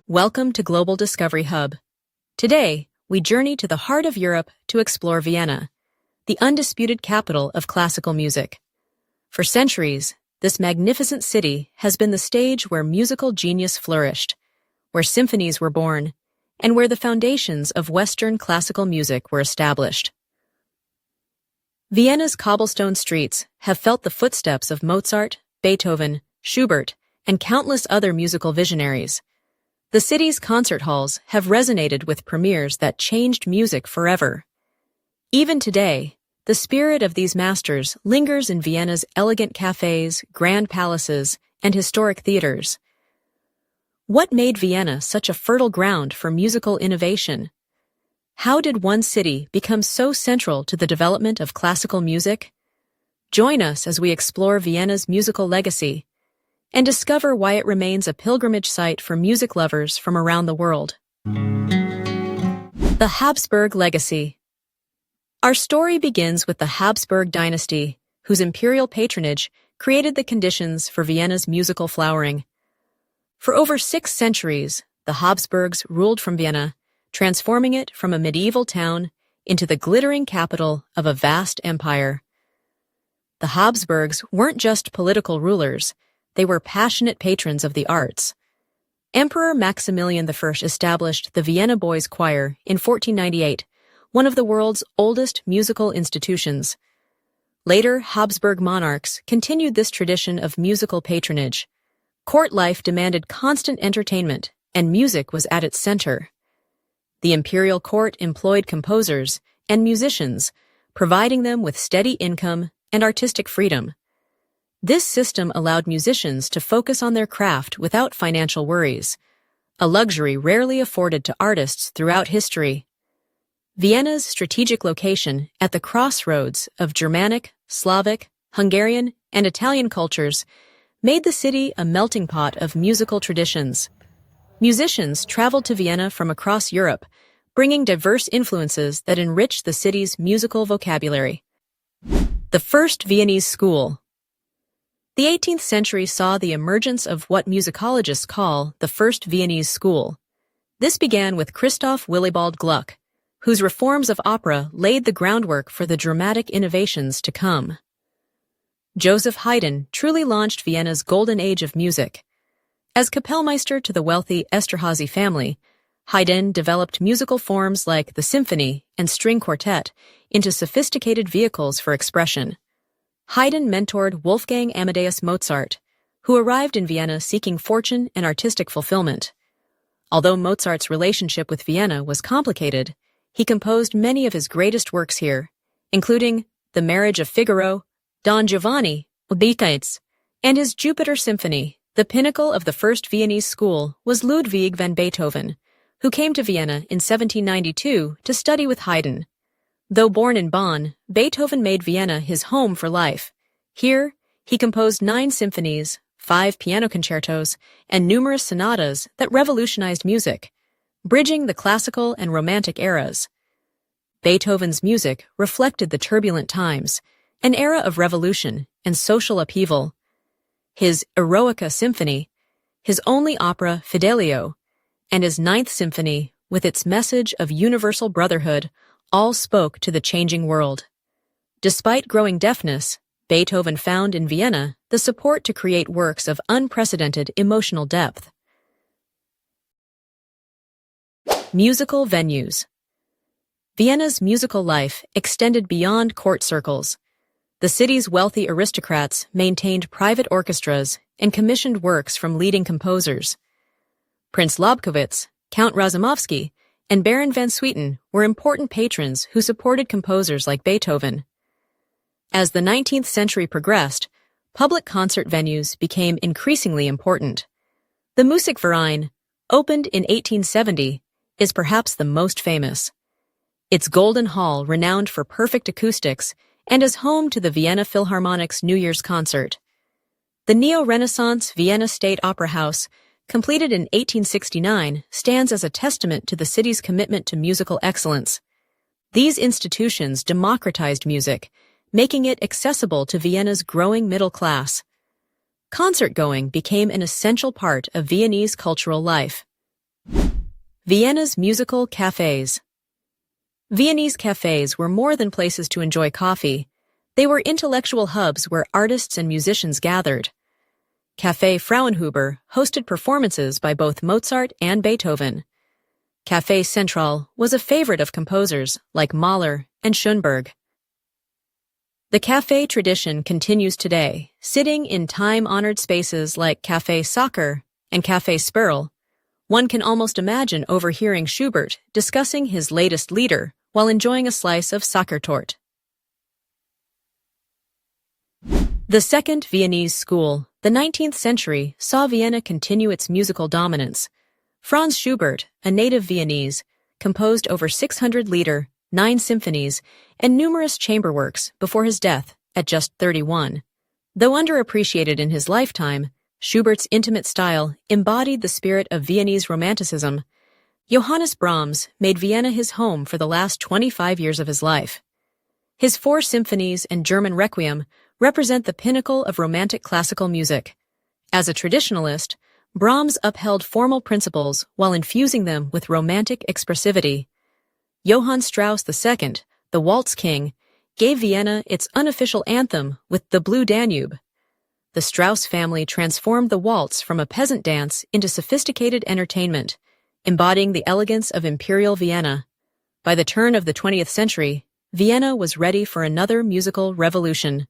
Welcome to Global Discovery Hub. Today, we journey to the heart of Europe to explore Vienna, the undisputed capital of classical music. For centuries, this magnificent city has been the stage where musical genius flourished, where symphonies were born, and where the foundations of Western classical music were established. Vienna's cobblestone streets have felt the footsteps of Mozart, Beethoven, Schubert, and countless other musical visionaries. The city's concert halls have resonated with premieres that changed music forever. Even today, the spirit of these masters lingers in Vienna's elegant cafes, grand palaces, and historic theaters. What made Vienna such a fertile ground for musical innovation? How did one city become so central to the development of classical music? Join us as we explore Vienna's musical legacy and discover why it remains a pilgrimage site for music lovers from around the world. The Habsburg Legacy. Our story begins with the Habsburg dynasty, whose imperial patronage created the conditions for Vienna's musical flowering. For over 6 centuries, the Habsburgs ruled from Vienna, transforming it from a medieval town into the glittering capital of a vast empire. The Habsburgs weren't just political rulers, they were passionate patrons of the arts. Emperor Maximilian I established the Vienna Boys' Choir in 1498, one of the world's oldest musical institutions. Later, Habsburg monarchs continued this tradition of musical patronage. Court life demanded constant entertainment, and music was at its center. The imperial court employed composers and musicians, providing them with steady income and artistic freedom. This system allowed musicians to focus on their craft without financial worries, a luxury rarely afforded to artists throughout history. Vienna's strategic location at the crossroads of Germanic, Slavic, Hungarian, and Italian cultures made the city a melting pot of musical traditions. Musicians traveled to Vienna from across Europe, bringing diverse influences that enriched the city's musical vocabulary. The First Viennese School. The 18th century saw the emergence of what musicologists call the First Viennese School. This began with Christoph Willibald Gluck, whose reforms of opera laid the groundwork for the dramatic innovations to come. Joseph Haydn truly launched Vienna's golden age of music. As Kapellmeister to the wealthy Esterházy family, Haydn developed musical forms like the symphony and string quartet into sophisticated vehicles for expression. Haydn mentored Wolfgang Amadeus Mozart, who arrived in Vienna seeking fortune and artistic fulfillment. Although Mozart's relationship with Vienna was complicated, he composed many of his greatest works here, including The Marriage of Figaro, Don Giovanni, and his Jupiter Symphony. The pinnacle of the First Viennese School was Ludwig van Beethoven, who came to Vienna in 1792 to study with Haydn. Though born in Bonn, Beethoven made Vienna his home for life. Here, he composed 9 symphonies, 5 piano concertos, and numerous sonatas that revolutionized music, bridging the classical and romantic eras. Beethoven's music reflected the turbulent times, an era of revolution and social upheaval. His Eroica Symphony, his only opera Fidelio, and his 9th Symphony, with its message of universal brotherhood, all spoke to the changing world. Despite growing deafness, Beethoven found in Vienna the support to create works of unprecedented emotional depth. Musical venues. Vienna's musical life extended beyond court circles. The city's wealthy aristocrats maintained private orchestras and commissioned works from leading composers. Prince Lobkowitz, Count Razumovsky, and Baron van Swieten were important patrons who supported composers like Beethoven. As the 19th century progressed, public concert venues became increasingly important. The Musikverein, opened in 1870, is perhaps the most famous. Its Golden Hall, renowned for perfect acoustics, and is home to the Vienna Philharmonic's New Year's concert. The neo-Renaissance Vienna State Opera House, completed in 1869, stands as a testament to the city's commitment to musical excellence. These institutions democratized music, making it accessible to Vienna's growing middle class. Concert-going became an essential part of Viennese cultural life. Vienna's musical cafes. Viennese cafes were more than places to enjoy coffee. They were intellectual hubs where artists and musicians gathered. Café Frauenhuber hosted performances by both Mozart and Beethoven. Café Central was a favorite of composers like Mahler and Schoenberg. The café tradition continues today, sitting in time-honored spaces like Café Soccer and Café Spirl. One can almost imagine overhearing Schubert discussing his latest lieder while enjoying a slice of Sockertorte. The Second Viennese School, the 19th century, saw Vienna continue its musical dominance. Franz Schubert, a native Viennese, composed over 600 lieder, 9 symphonies, and numerous chamber works before his death at just 31. Though underappreciated in his lifetime, Schubert's intimate style embodied the spirit of Viennese Romanticism. Johannes Brahms made Vienna his home for the last 25 years of his life. His 4 symphonies and German Requiem represent the pinnacle of Romantic classical music. As a traditionalist, Brahms upheld formal principles while infusing them with Romantic expressivity. Johann Strauss II, the Waltz King, gave Vienna its unofficial anthem with the Blue Danube. The Strauss family transformed the waltz from a peasant dance into sophisticated entertainment, embodying the elegance of Imperial Vienna. By the turn of the 20th century, Vienna was ready for another musical revolution.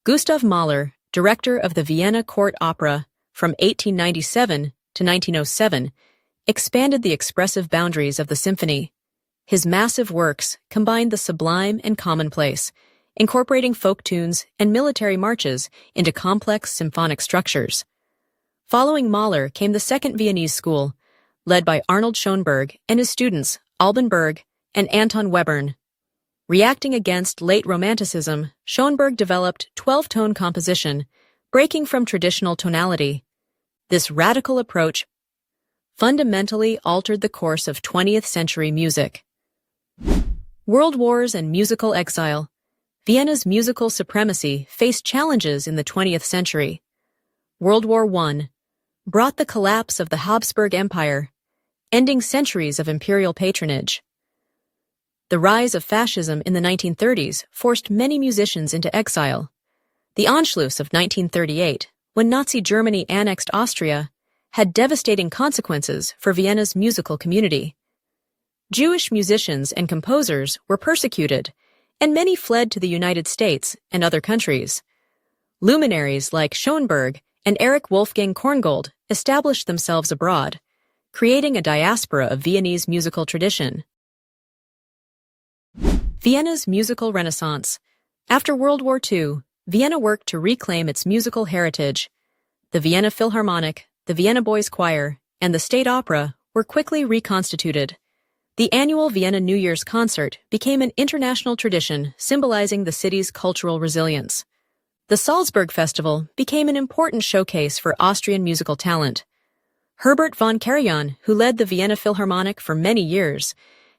Gustav Mahler, director of the Vienna Court Opera from 1897 to 1907, expanded the expressive boundaries of the symphony. His massive works combined the sublime and commonplace, incorporating folk tunes and military marches into complex symphonic structures. Following Mahler came the Second Viennese School, led by Arnold Schoenberg and his students Alban Berg and Anton Webern. Reacting against late Romanticism, Schoenberg developed 12-tone composition, breaking from traditional tonality. This radical approach fundamentally altered the course of 20th century music. World wars and musical exile. Vienna's musical supremacy faced challenges in the 20th century. World War I brought the collapse of the Habsburg Empire, ending centuries of imperial patronage. The rise of fascism in the 1930s forced many musicians into exile. The Anschluss of 1938, when Nazi Germany annexed Austria, had devastating consequences for Vienna's musical community. Jewish musicians and composers were persecuted, and many fled to the United States and other countries. Luminaries like Schoenberg and Erich Wolfgang Korngold established themselves abroad, creating a diaspora of Viennese musical tradition. Vienna's musical renaissance. After World War II, Vienna worked to reclaim its musical heritage. The Vienna Philharmonic, the Vienna Boys Choir, and the State Opera were quickly reconstituted. The annual Vienna New Year's concert became an international tradition symbolizing the city's cultural resilience. The Salzburg Festival became an important showcase for Austrian musical talent. Herbert von Karajan, who led the Vienna Philharmonic for many years,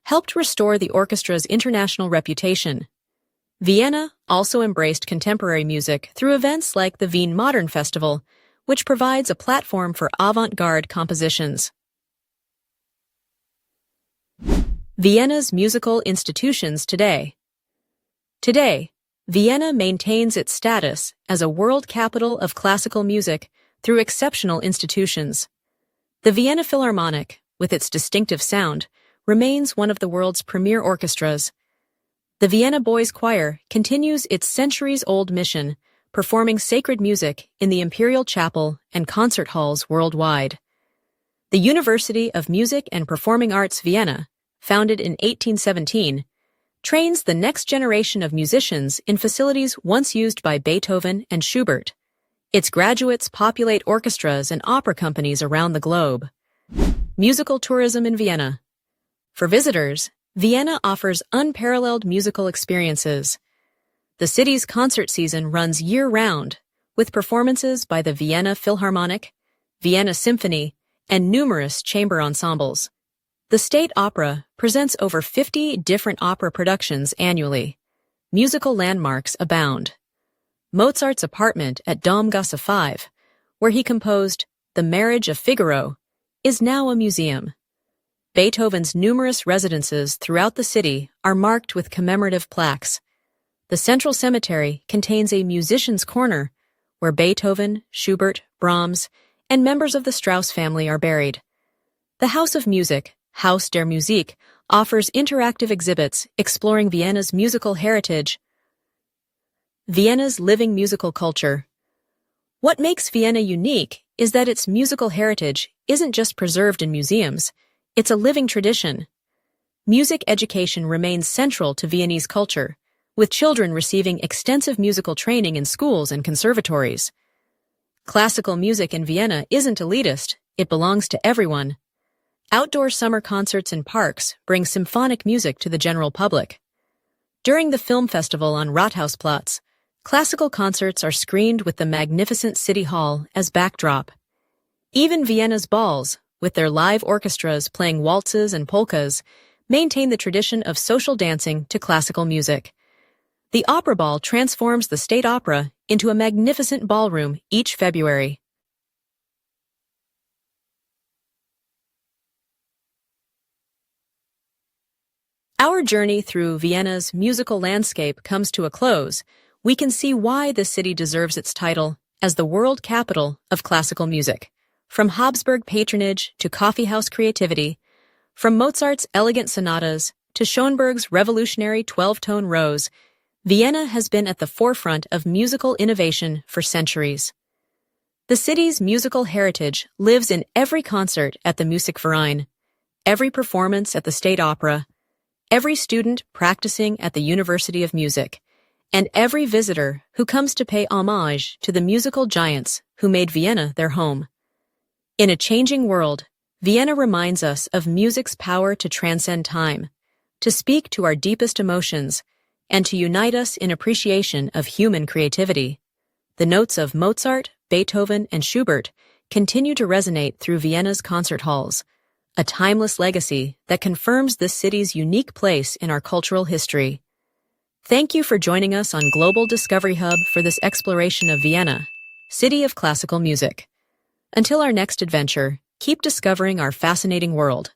helped restore the orchestra's international reputation. Vienna also embraced contemporary music through events like the Wien Modern Festival, which provides a platform for avant-garde compositions. Vienna's musical institutions today. Today, Vienna maintains its status as a world capital of classical music through exceptional institutions. The Vienna Philharmonic, with its distinctive sound, remains one of the world's premier orchestras. The Vienna Boys Choir continues its centuries-old mission, performing sacred music in the Imperial Chapel and concert halls worldwide. The University of Music and Performing Arts Vienna, founded in 1817, trains the next generation of musicians in facilities once used by Beethoven and Schubert. Its graduates populate orchestras and opera companies around the globe. Musical tourism in Vienna. For visitors, Vienna offers unparalleled musical experiences. The city's concert season runs year-round, with performances by the Vienna Philharmonic, Vienna Symphony, and numerous chamber ensembles. The State Opera presents over 50 different opera productions annually. Musical landmarks abound. Mozart's apartment at Domgasse 5, where he composed The Marriage of Figaro, is now a museum. Beethoven's numerous residences throughout the city are marked with commemorative plaques. The central cemetery contains a musician's corner where Beethoven, Schubert, Brahms, and members of the Strauss family are buried. The House of Music, Haus der Musik, offers interactive exhibits exploring Vienna's musical heritage. Vienna's living musical culture. What makes Vienna unique is that its musical heritage isn't just preserved in museums, it's a living tradition. Music education remains central to Viennese culture, with children receiving extensive musical training in schools and conservatories. Classical music in Vienna isn't elitist, it belongs to everyone. Outdoor summer concerts in parks bring symphonic music to the general public. During the film festival on Rathausplatz, classical concerts are screened with the magnificent City Hall as backdrop. Even Vienna's balls, with their live orchestras playing waltzes and polkas, maintain the tradition of social dancing to classical music. The Opera Ball transforms the State Opera into a magnificent ballroom each February. Our journey through Vienna's musical landscape comes to a close. We can see why the city deserves its title as the world capital of classical music. From Habsburg patronage to coffeehouse creativity, from Mozart's elegant sonatas to Schoenberg's revolutionary 12-tone rose, Vienna has been at the forefront of musical innovation for centuries. The city's musical heritage lives in every concert at the Musikverein, every performance at the State Opera, every student practicing at the University of Music, and every visitor who comes to pay homage to the musical giants who made Vienna their home. In a changing world, Vienna reminds us of music's power to transcend time, to speak to our deepest emotions, and to unite us in appreciation of human creativity. The notes of Mozart, Beethoven, and Schubert continue to resonate through Vienna's concert halls, a timeless legacy that confirms this city's unique place in our cultural history. Thank you for joining us on Global Discovery Hub for this exploration of Vienna, city of classical music. Until our next adventure, keep discovering our fascinating world.